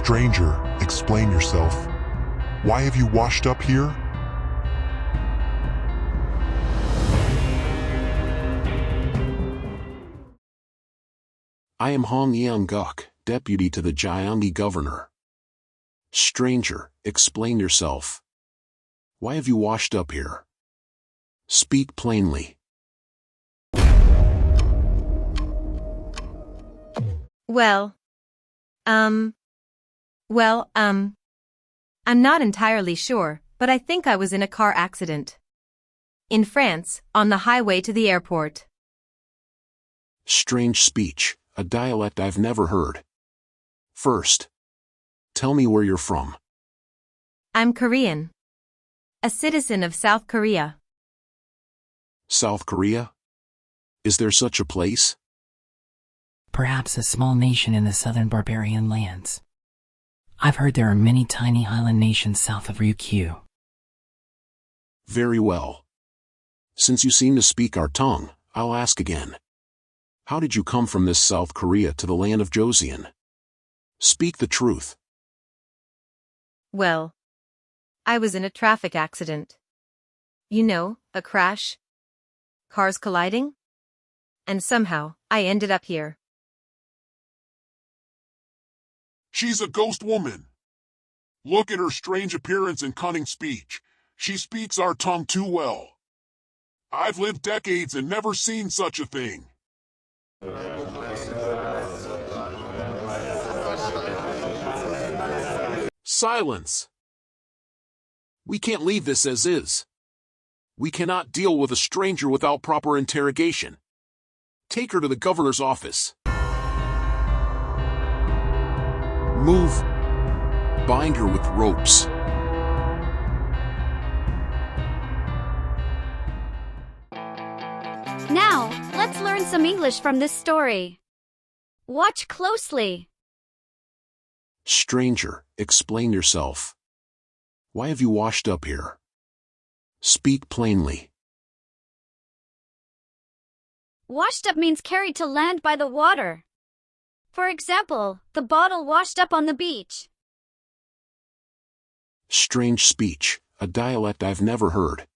Stranger, explain yourself. Why have you washed up here? I am Hong Yang-guk, deputy to the Gyeonggi governor. Stranger, explain yourself. Why have you washed up here? Speak plainly. Well, I'm not entirely sure, but I think I was in a car accident. In France, on the highway to the airport. Strange speech, a dialect I've never heard. First, tell me where you're from. I'm Korean. A citizen of South Korea. South Korea? Is there such a place? Perhaps a small nation in the southern barbarian lands. I've heard there are many tiny island nations south of Ryukyu. Very well. Since you seem to speak our tongue, I'll ask again. How did you come from this South Korea to the land of Joseon? Speak the truth. Well, I was in a traffic accident. You know, a crash. Cars colliding. And somehow, I ended up here. She's a ghost woman. Look at her strange appearance and cunning speech. She speaks our tongue too well. I've lived decades and never seen such a thing. Silence! We can't leave this as is. We cannot deal with a stranger without proper interrogation. Take her to the governor's office. Move. Bind her with ropes. Now, let's learn some English from this story. Watch closely. Stranger, explain yourself. Why have you washed up here? Speak plainly. Washed up means carried to land by the water. For example, the bottle washed up on the beach. Strange speech, a dialect I've never heard.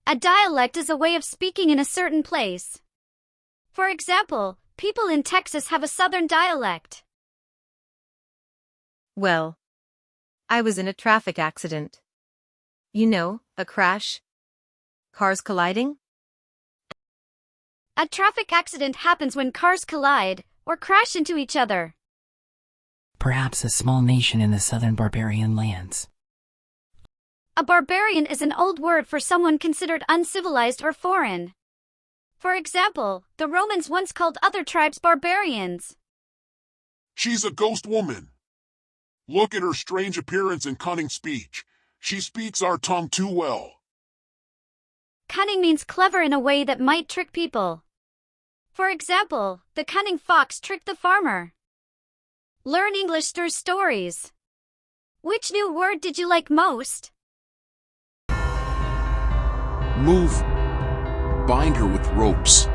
A dialect is a way of speaking in a certain place. For example, people in Texas have a southern dialect. Well, I was in a traffic accident. You know, a crash. Cars colliding. A traffic accident happens when cars collide or crash into each other. Perhaps a small nation in the southern barbarian lands. A barbarian is an old word for someone considered uncivilized or foreign. For example, the Romans once called other tribes barbarians. She's a ghost woman. Look at her strange appearance and cunning speech. She speaks our tongue too well. Cunning means clever in a way that might trick people. For example, the cunning fox tricked the farmer. Learn English through stories. Which new word did you like most? Move. Bind her with ropes.